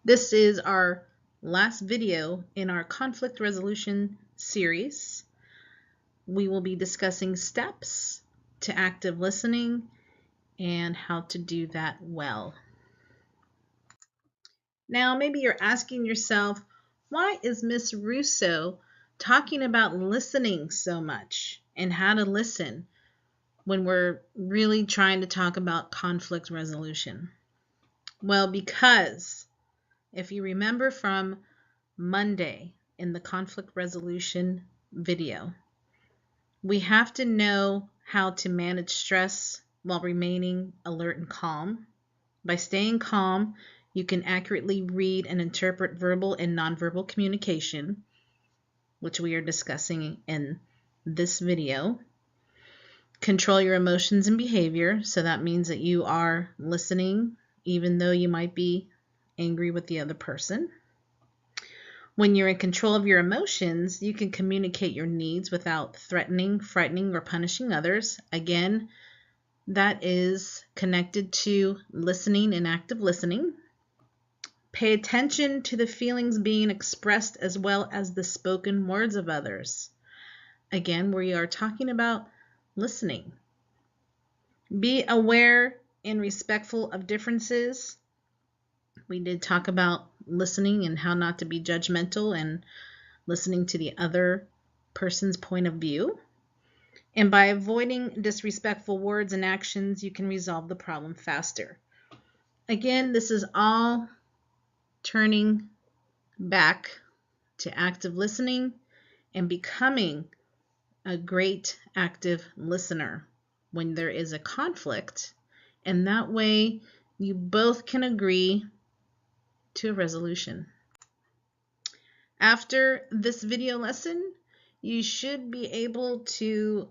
This is our last video in our conflict resolution series. We will be discussing steps to active listening and how to do that well. Now, maybe you're asking yourself, why is Miss Russo talking about listening so much and how to listen when we're really trying to talk about conflict resolution? Well, because if you remember from Monday in the conflict resolution video, we have to know how to manage stress while remaining alert and calm. By staying calm, you can accurately read and interpret verbal and nonverbal communication, which we are discussing in this video. Control your emotions and behavior, so that means that you are listening even though you might be angry with the other person. When you're in control of your emotions, you can communicate your needs without threatening, frightening, or punishing others. Again, that is connected to listening and active listening. Pay attention to the feelings being expressed as well as the spoken words of others. Again, we are talking about listening. Be aware and respectful of differences. We did talk about listening and how not to be judgmental and listening to the other person's point of view. And by avoiding disrespectful words and actions, you can resolve the problem faster. Again, this is all turning back to active listening and becoming a great active listener when there is a conflict. And that way you both can agree to a resolution. After this video lesson, you should be able to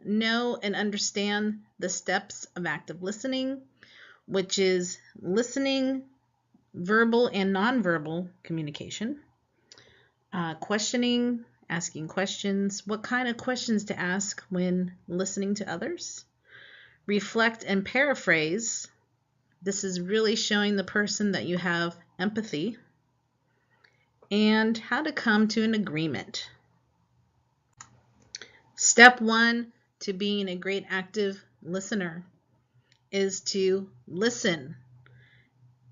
know and understand the steps of active listening, which is listening, verbal and nonverbal communication, questioning, asking questions, what kind of questions to ask when listening to others, reflect and paraphrase. This is really showing the person that you have empathy, and how to come to an agreement. Step one to being a great active listener is to listen.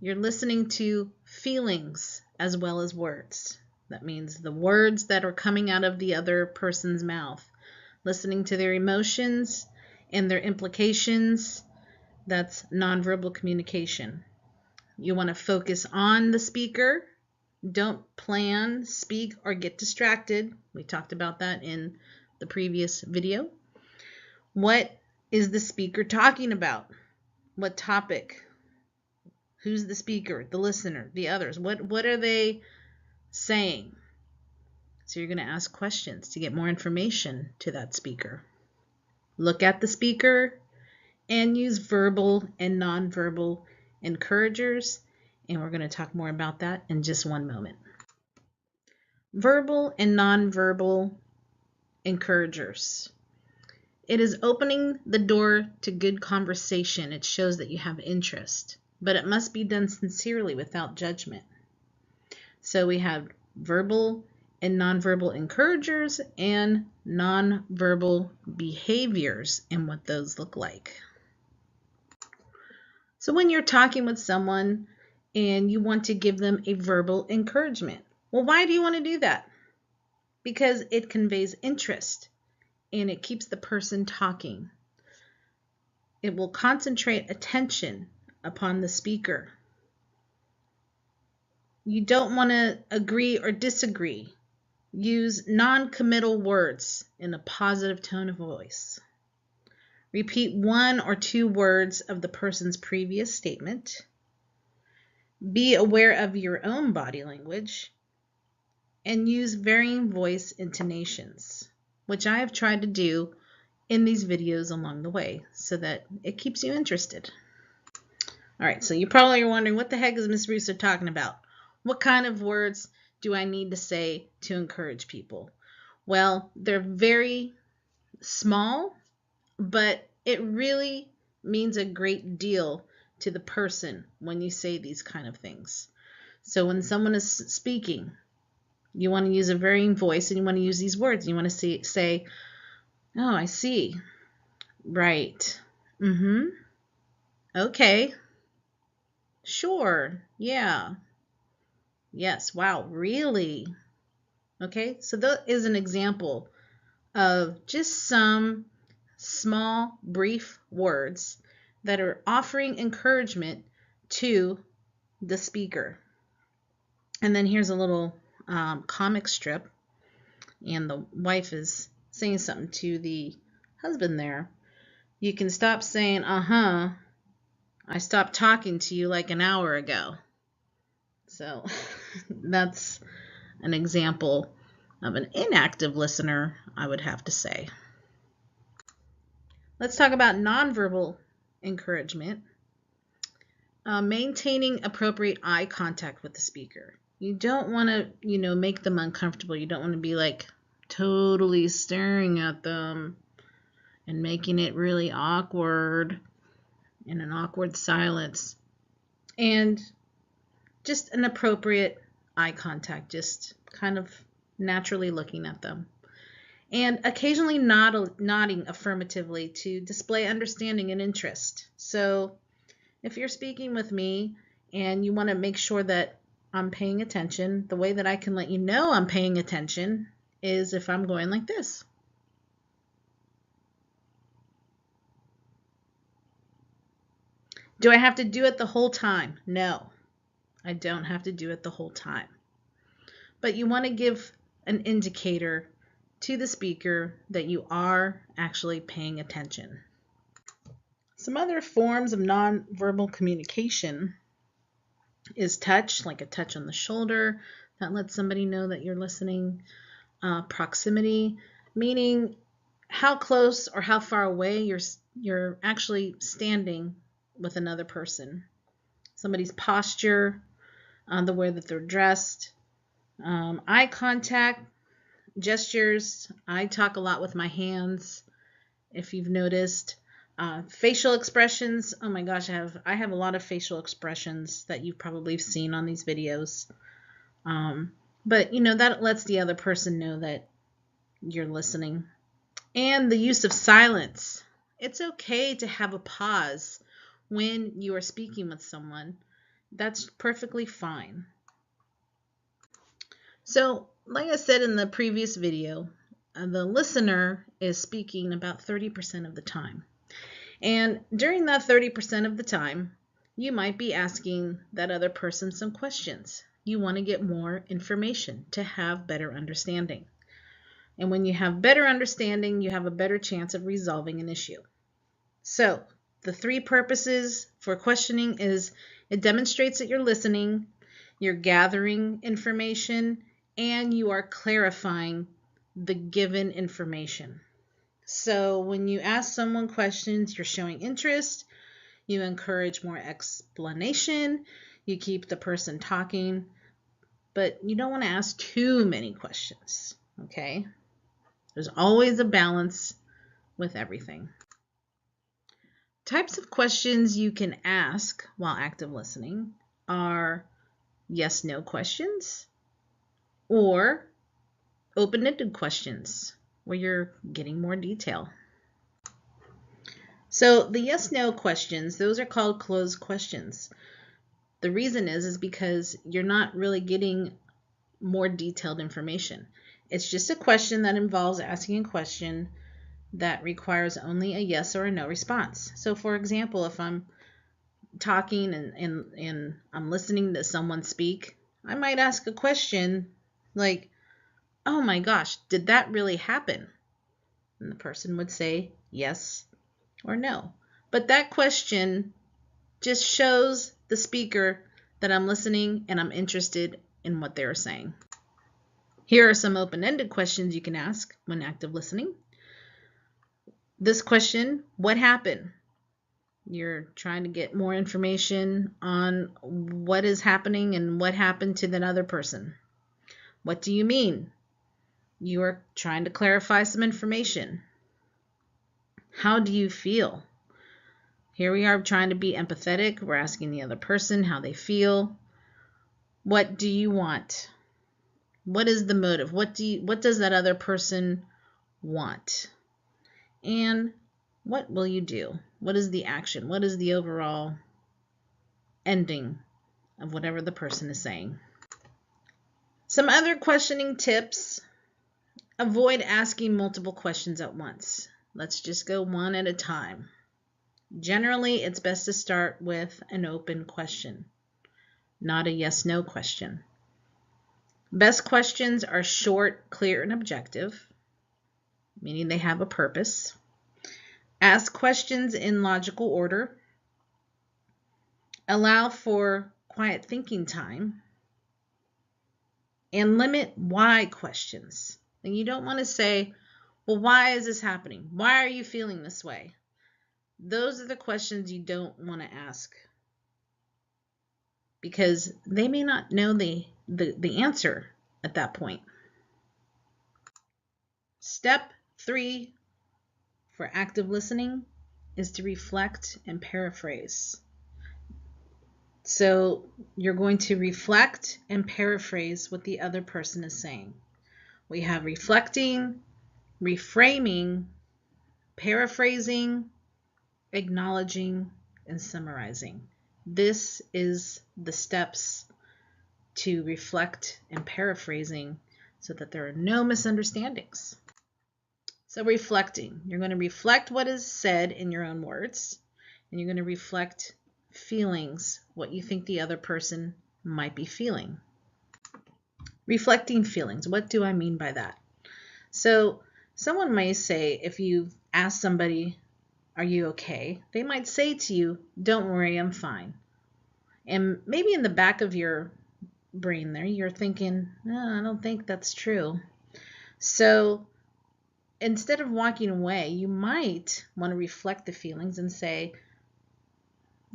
You're listening to feelings as well as words. That means the words that are coming out of the other person's mouth. Listening to their emotions and their implications. That's nonverbal communication. You want to focus on the speaker. Don't plan, speak, or get distracted. We talked about that in the previous video. What is the speaker talking about? What topic? Who's the speaker, the listener, the others? What are they saying? So you're going to ask questions to get more information to that speaker. Look at the speaker and use verbal and nonverbal encouragers. And we're going to talk more about that in just one moment. Verbal and nonverbal encouragers. It is opening the door to good conversation. It shows that you have interest, but it must be done sincerely without judgment. So we have verbal and nonverbal encouragers and nonverbal behaviors and what those look like. So when you're talking with someone and you want to give them a verbal encouragement, well, why do you want to do that? Because it conveys interest and it keeps the person talking. It will concentrate attention upon the speaker. You don't want to agree or disagree. Use non-committal words in a positive tone of voice. Repeat one or two words of the person's previous statement. Be aware of your own body language. And use varying voice intonations, which I have tried to do in these videos along the way so that it keeps you interested. All right, so you probably are wondering, what the heck is Miss Russo talking about? What kind of words do I need to say to encourage people? Well, they're very small, but it really means a great deal to the person when you say these kind of things. So when someone is speaking, you want to use a varying voice and you want to use these words. You want to say, oh, I see. Right. Mm-hmm. Okay. Sure. Yeah. Yes. Wow. Really? Okay. So that is an example of just some small, brief words that are offering encouragement to the speaker. And then here's a little comic strip, and the wife is saying something to the husband there. You can stop saying, uh-huh. I stopped talking to you like an hour ago. So that's an example of an inactive listener, I would have to say. Let's talk about nonverbal encouragement. Maintaining appropriate eye contact with the speaker. You don't want to, make them uncomfortable. You don't want to be like totally staring at them and making it really awkward in an awkward silence. And just an appropriate eye contact, just kind of naturally looking at them. And occasionally nodding affirmatively to display understanding and interest. So if you're speaking with me and you want to make sure that I'm paying attention, the way that I can let you know I'm paying attention is if I'm going like this. Do I have to do it the whole time? No, I don't have to do it the whole time. But you want to give an indicator to the speaker that you are actually paying attention. Some other forms of nonverbal communication is touch, like a touch on the shoulder that lets somebody know that you're listening. Proximity, meaning how close or how far away you're actually standing with another person. Somebody's posture, the way that they're dressed. Eye contact, gestures. I talk a lot with my hands, if you've noticed. Facial expressions. Oh my gosh, I have a lot of facial expressions that you've probably seen on these videos. But that lets the other person know that you're listening. And the use of silence. It's okay to have a pause when you are speaking with someone. That's perfectly fine. So, like I said in the previous video, the listener is speaking about 30% of the time. And during that 30% of the time, you might be asking that other person some questions. You want to get more information to have better understanding. And when you have better understanding, you have a better chance of resolving an issue. So, the three purposes for questioning is it demonstrates that you're listening, you're gathering information, and you are clarifying the given information. So when you ask someone questions, you're showing interest, you encourage more explanation, you keep the person talking, but you don't want to ask too many questions, okay? There's always a balance with everything. Types of questions you can ask while active listening are yes/no questions or open-ended questions where you're getting more detail. So the yes/no questions, those are called closed questions. The reason is because you're not really getting more detailed information. It's just a question that involves asking a question that requires only a yes or a no response. So for example, if I'm talking and I'm listening to someone speak, I might ask a question like, oh my gosh, did that really happen? And the person would say yes or no. But that question just shows the speaker that I'm listening and I'm interested in what they're saying. Here are some open-ended questions you can ask when active listening. This question, what happened? You're trying to get more information on what is happening and what happened to that other person. What do you mean? You are trying to clarify some information. How do you feel? Here we are trying to be empathetic. We're asking the other person how they feel. What do you want? What is the motive? What does that other person want? And what will you do? What is the action? What is the overall ending of whatever the person is saying? Some other questioning tips. Avoid asking multiple questions at once. Let's just go one at a time. Generally, it's best to start with an open question, not a yes/no question. Best questions are short, clear, and objective, meaning they have a purpose. Ask questions in logical order. Allow for quiet thinking time. And limit why questions. And you don't want to say, well, why is this happening? Why are you feeling this way? Those are the questions you don't want to ask, because they may not know the answer at that point. Step 3 for active listening is to reflect and paraphrase. So you're going to reflect and paraphrase what the other person is saying. We have reflecting, reframing, paraphrasing, acknowledging, and summarizing. This is the steps to reflect and paraphrasing so that there are no misunderstandings. So reflecting, you're going to reflect what is said in your own words, and you're going to reflect feelings, what you think the other person might be feeling. Reflecting feelings, what do I mean by that? So someone may say, if you ask somebody, are you okay? They might say to you, don't worry, I'm fine. And maybe in the back of your brain there, you're thinking, no, I don't think that's true. So instead of walking away, you might want to reflect the feelings and say,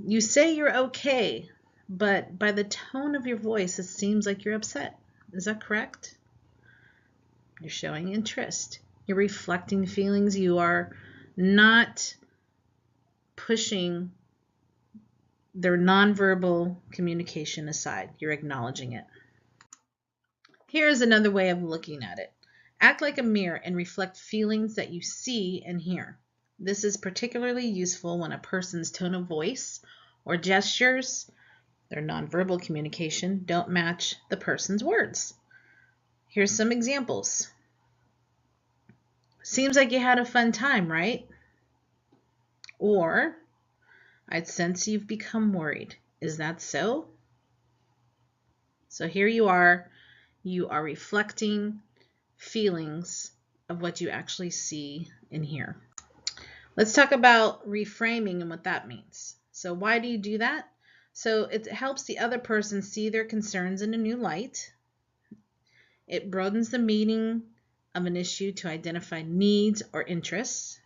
you say you're okay, but by the tone of your voice, it seems like you're upset. Is that correct? You're showing interest. You're reflecting feelings. You are not pushing their nonverbal communication aside. You're acknowledging it. Here's another way of looking at it. Act like a mirror and reflect feelings that you see and hear. This is particularly useful when a person's tone of voice or gestures, their nonverbal communication, don't match the person's words. Here's some examples. Seems like you had a fun time, right? Or, I'd sense you've become worried. Is that so? So here you are reflecting feelings of what you actually see and hear. Let's talk about reframing and what that means. So why do you do that? So it helps the other person see their concerns in a new light. It broadens the meaning of an issue to identify needs or interests.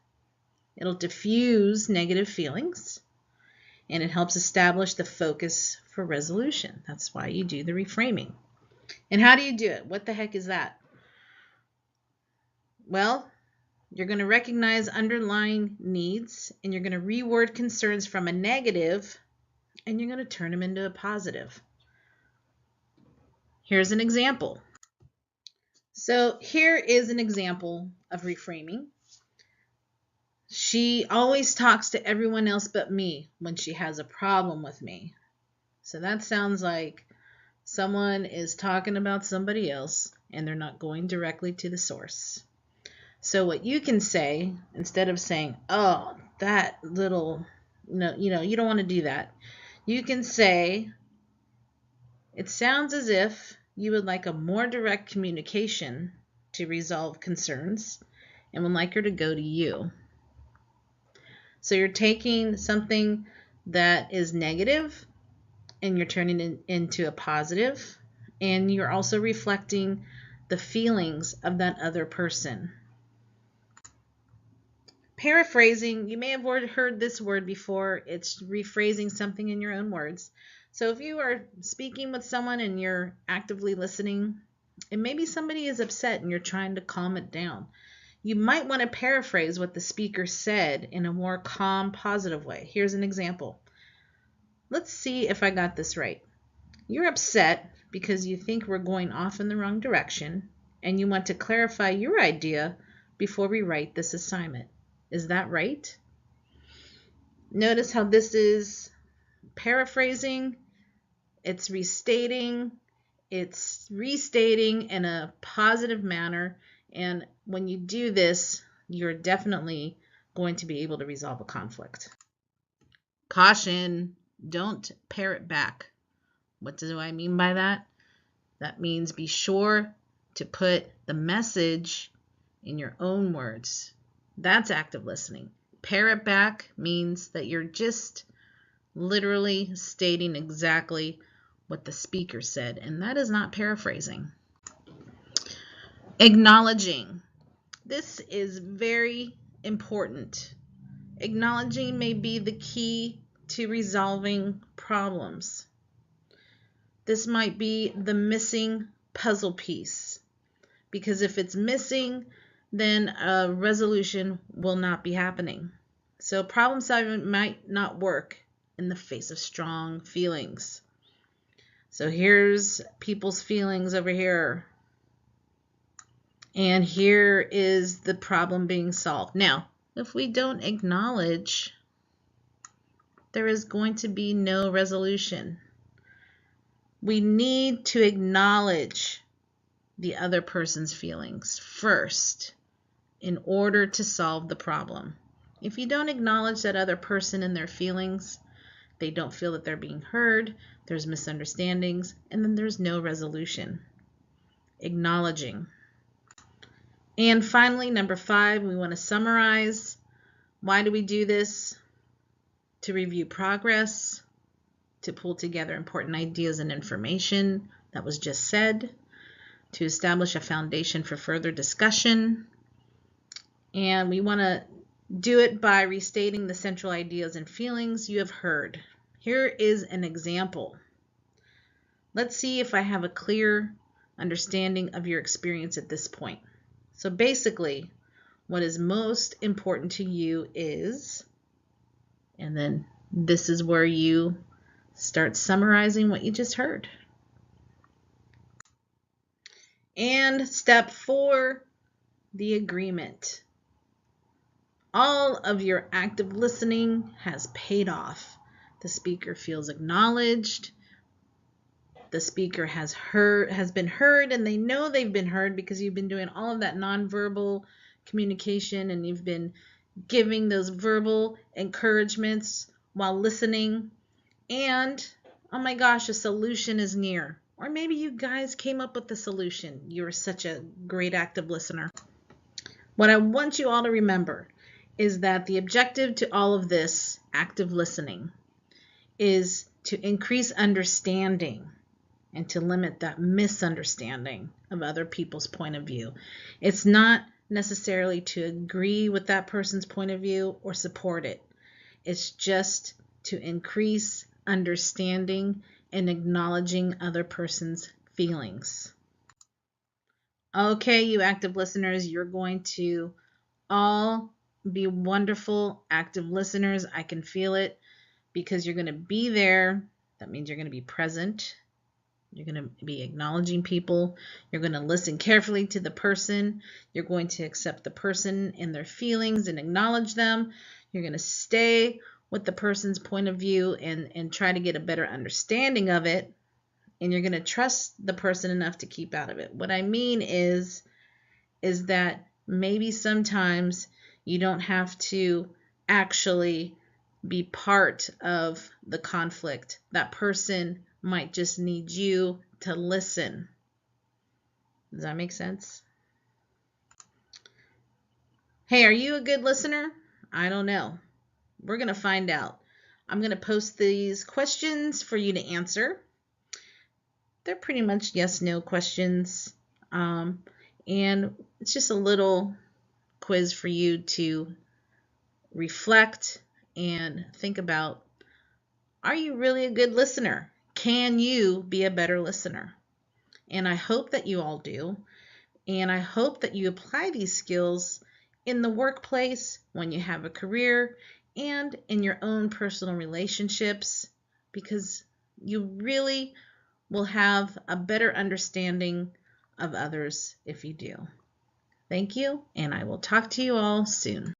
It'll diffuse negative feelings, and it helps establish the focus for resolution. That's why you do the reframing. And how do you do it? What the heck is that? Well, you're going to recognize underlying needs, and you're going to reword concerns from a negative, and you're going to turn them into a positive. Here's an example. So here is an example of reframing. She always talks to everyone else but me when she has a problem with me. So that sounds like someone is talking about somebody else and they're not going directly to the source. So what you can say, instead of saying, oh, that little, no, you don't want to do that. You can say, it sounds as if you would like a more direct communication to resolve concerns and would like her to go to you. So you're taking something that is negative and you're turning it into a positive, and you're also reflecting the feelings of that other person. Paraphrasing, you may have heard this word before. It's rephrasing something in your own words. So if you are speaking with someone and you're actively listening, and maybe somebody is upset and you're trying to calm it down, you might want to paraphrase what the speaker said in a more calm, positive way. Here's an example. Let's see if I got this right. You're upset because you think we're going off in the wrong direction and you want to clarify your idea before we write this assignment. Is that right? Notice how this is paraphrasing, it's restating, it's restating in a positive manner, and when you do this, you're definitely going to be able to resolve a conflict. Caution, don't parrot back. What do I mean by that? That means be sure to put the message in your own words. That's active listening. Parrot back means that you're just literally stating exactly what the speaker said, and that is not paraphrasing. Acknowledging. This is very important. Acknowledging may be the key to resolving problems. This might be the missing puzzle piece, because if it's missing, then a resolution will not be happening. So problem solving might not work in the face of strong feelings. So here's people's feelings over here. And here is the problem being solved. Now, if we don't acknowledge, there is going to be no resolution. We need to acknowledge the other person's feelings first in order to solve the problem. If you don't acknowledge that other person and their feelings, they don't feel that they're being heard, there's misunderstandings, and then there's no resolution. Acknowledging. And finally, number 5, we want to summarize. Why do we do this? To review progress, to pull together important ideas and information that was just said, to establish a foundation for further discussion. And we want to do it by restating the central ideas and feelings you have heard. Here is an example. Let's see if I have a clear understanding of your experience at this point. So basically, what is most important to you is, and then this is where you start summarizing what you just heard. And step 4, the agreement. All of your active listening has paid off. The speaker feels acknowledged. The speaker has been heard, and they know they've been heard because you've been doing all of that nonverbal communication, and you've been giving those verbal encouragements while listening. And oh my gosh, a solution is near. Or maybe you guys came up with the solution. You're such a great active listener. What I want you all to remember is that the objective to all of this active listening is to increase understanding and to limit that misunderstanding of other people's point of view. It's not necessarily to agree with that person's point of view or support it. It's just to increase understanding and acknowledging other person's feelings. Okay, you active listeners, you're going to all be wonderful active listeners. I can feel it because you're going to be there. That means you're going to be present. You're going to be acknowledging people. You're going to listen carefully to the person. You're going to accept the person and their feelings and acknowledge them. You're going to stay with the person's point of view and try to get a better understanding of it. And you're going to trust the person enough to keep out of it. What I mean is that maybe sometimes you don't have to actually be part of the conflict. That person might just need you to listen. Does that make sense? Hey, are you a good listener? I don't know. We're going to find out. I'm going to post these questions for you to answer. They're pretty much yes/no questions. And it's just a little quiz for you to reflect and think about, are you really a good listener? Can you be a better listener? And I hope that you all do. And I hope that you apply these skills in the workplace, when you have a career, and in your own personal relationships, because you really will have a better understanding of others if you do. Thank you, and I will talk to you all soon.